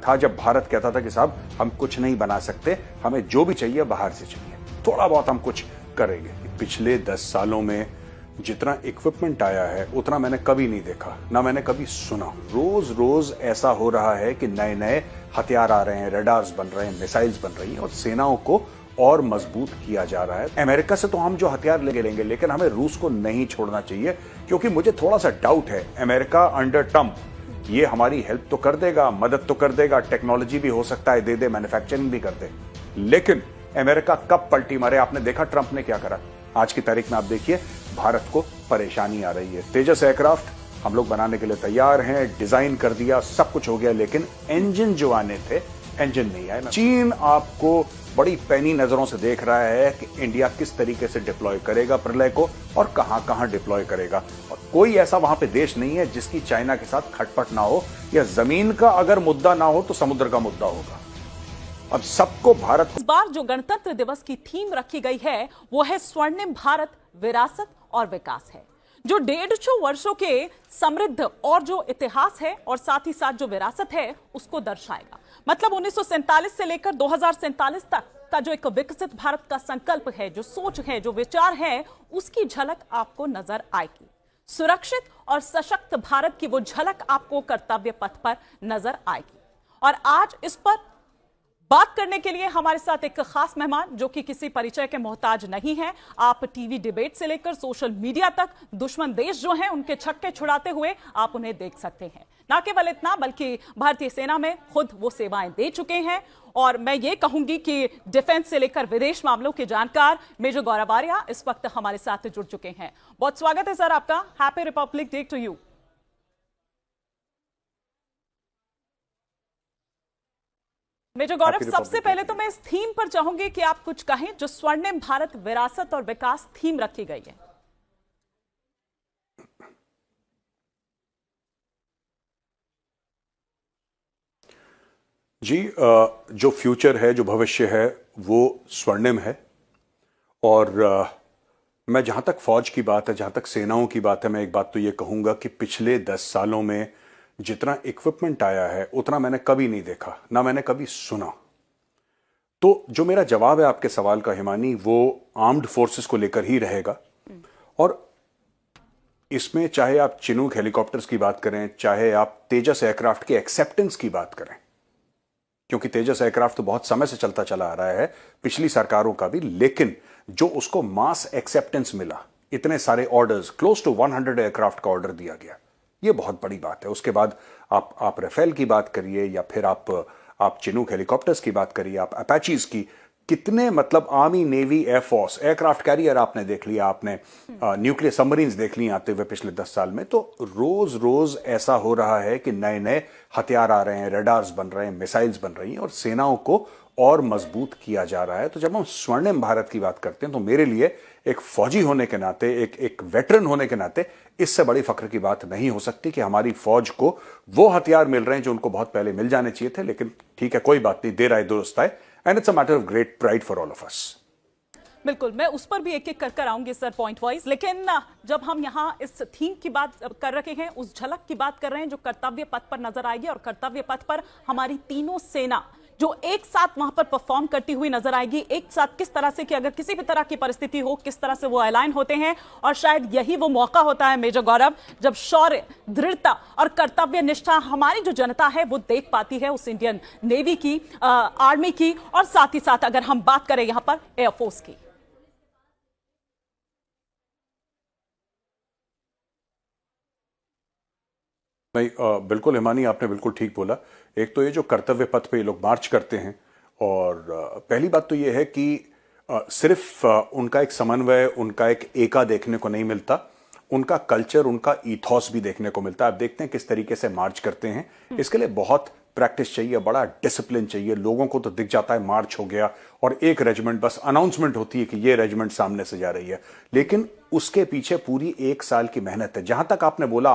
था जब भारत कहता था कि साहब हम कुछ नहीं बना सकते, हमें जो भी चाहिए बाहर से चाहिए, थोड़ा बहुत हम कुछ करेंगे। पिछले 10 सालों में जितना इक्विपमेंट आया है उतना मैंने कभी नहीं देखा, ना मैंने कभी सुना। रोज रोज ऐसा हो रहा है कि नए नए हथियार आ रहे हैं, रडार्स बन रहे हैं, मिसाइल्स बन रही हैं और सेनाओं को और मजबूत किया जा रहा है। अमेरिका से तो हम जो हथियार लेंगे, लेकिन हमें रूस को नहीं छोड़ना चाहिए, क्योंकि मुझे थोड़ा सा डाउट है अमेरिका अंडर ट्रंप ये हमारी हेल्प तो कर देगा, मदद तो कर देगा, टेक्नोलॉजी भी हो सकता है दे दे, मैन्युफैक्चरिंग भी कर दे, लेकिन अमेरिका कब पलटी मारे आपने देखा ट्रंप ने क्या करा। आज की तारीख में आप देखिए भारत को परेशानी आ रही है। तेजस एयरक्राफ्ट हम लोग बनाने के लिए तैयार हैं, डिजाइन कर दिया, सब कुछ हो गया, लेकिन इंजन जो आने थे इंजन नहीं आए। चीन आपको बड़ी पैनी नजरों से देख रहा है कि इंडिया किस तरीके से डिप्लॉय करेगा प्रलय को और कहां कहां डिप्लॉय करेगा, और कोई ऐसा वहां पे देश नहीं है जिसकी चाइना के साथ खटपट ना हो, या जमीन का अगर मुद्दा ना हो तो समुद्र का मुद्दा होगा। अब सबको भारत इस बार जो गणतंत्र दिवस की थीम रखी गई है वो है स्वर्णिम भारत, विरासत और विकास है, जो 150 वर्षों के समृद्ध और जो इतिहास है और साथ ही साथ जो विरासत है उसको दर्शाएगा। मतलब 1947 से लेकर 2047 तक का जो एक विकसित भारत का संकल्प है, जो सोच है, जो विचार है, उसकी झलक आपको नजर आएगी। सुरक्षित और सशक्त भारत की वो झलक आपको कर्तव्य पथ पर नजर आएगी। और आज इस पर बात करने के लिए हमारे साथ एक खास मेहमान जो कि किसी परिचय के मोहताज नहीं है। आप टीवी डिबेट से लेकर सोशल मीडिया तक दुश्मन देश जो हैं उनके छक्के छुड़ाते हुए आप उन्हें देख सकते हैं। ना केवल इतना बल्कि भारतीय सेना में खुद वो सेवाएं दे चुके हैं, और मैं ये कहूंगी कि डिफेंस से लेकर विदेश मामलों के जानकार मेजर गौरव आर्या इस वक्त हमारे साथ जुड़ चुके हैं। बहुत स्वागत है सर आपका। Happy Republic Day to you. Major Gaurav, सबसे पहले तो मैं इस थीम पर चाहूंगी कि आप कुछ कहें जो स्वर्णिम भारत, विरासत और विकास थीम रखी गई है। जी, जो फ्यूचर है, जो भविष्य है वो स्वर्णिम है। और मैं जहां तक फौज की बात है, जहां तक सेनाओं की बात है, मैं एक बात तो ये कहूंगा कि पिछले 10 सालों में जितना इक्विपमेंट आया है उतना मैंने कभी नहीं देखा, ना मैंने कभी सुना। तो जो मेरा जवाब है आपके सवाल का हिमानी, वो आर्म्ड फोर्सेस को लेकर ही रहेगा। और इसमें चाहे आप चिनूक हेलीकॉप्टर्स की बात करें, चाहे आप तेजस एयरक्राफ्ट के एक्सेप्टेंस की बात करें, क्योंकि तेजस एयरक्राफ्ट तो बहुत समय से चलता चला आ रहा है, पिछली सरकारों का भी, लेकिन जो उसको मास एक्सेप्टेंस मिला, इतने सारे ऑर्डर्स, क्लोज टू 100 एयरक्राफ्ट का ऑर्डर दिया गया, ये बहुत बड़ी बात है। उसके बाद आप राफेल की बात करिए, या फिर आप चिनूक हेलीकॉप्टर्स की बात करिए, आप अपाचीज की, कितने मतलब army, navy, air force, aircraft carrier आपने देख लिया, आपने न्यूक्लियर सबमरीन्स देख ली आते हुए पिछले 10 साल में। तो रोज रोज ऐसा हो रहा है कि नए नए हथियार आ रहे हैं, रडार्स बन रहे हैं, मिसाइल्स बन रही हैं और सेनाओं को और मजबूत किया जा रहा है। तो जब हम स्वर्णिम भारत की बात करते हैं तो मेरे लिए एक फौजी होने के नाते, एक वेटरन होने के नाते, इससे बड़ी फख्र की बात नहीं हो सकती कि हमारी फौज को वो हथियार मिल रहे हैं जो उनको बहुत पहले मिल जाने चाहिए थे। लेकिन ठीक है, कोई बात नहीं, देर आए दुरुस्त आए, and it's a matter of great pride for all of us. बिल्कुल, मैं उस पर भी एक एक कर आऊंगी सर, पॉइंट वाइज। लेकिन जब हम यहाँ इस थीम की बात कर रहे हैं, उस झलक की बात कर रहे हैं जो कर्तव्य पथ पर नजर आएगी, और कर्तव्य पथ पर हमारी तीनों सेना जो एक साथ वहां पर परफॉर्म करती हुई नजर आएगी, एक साथ किस तरह से कि अगर किसी भी तरह की परिस्थिति हो किस तरह से वो अलाइन होते हैं। और शायद यही वो मौका होता है मेजर गौरव, जब शौर्य, दृढ़ता और कर्तव्य निष्ठा हमारी जो जनता है वो देख पाती है उस इंडियन नेवी की, आर्मी की, और साथ ही साथ अगर हम बात करें यहां पर एयरफोर्स की। नहीं, बिल्कुल हिमानी, आपने बिल्कुल ठीक बोला। एक तो ये जो कर्तव्य पथ पे ये लोग मार्च करते हैं, और पहली बात तो ये है कि सिर्फ उनका एक समन्वय, उनका एक एका देखने को नहीं मिलता, उनका कल्चर, उनका ईथॉस भी देखने को मिलता है। आप देखते हैं किस तरीके से मार्च करते हैं, इसके लिए बहुत प्रैक्टिस चाहिए, बड़ा डिसिप्लिन चाहिए। लोगों को तो दिख जाता है मार्च हो गया और एक रेजिमेंट, बस अनाउंसमेंट होती है कि ये रेजिमेंट सामने से जा रही है, लेकिन उसके पीछे पूरी 1 साल की मेहनत है। जहां तक आपने बोला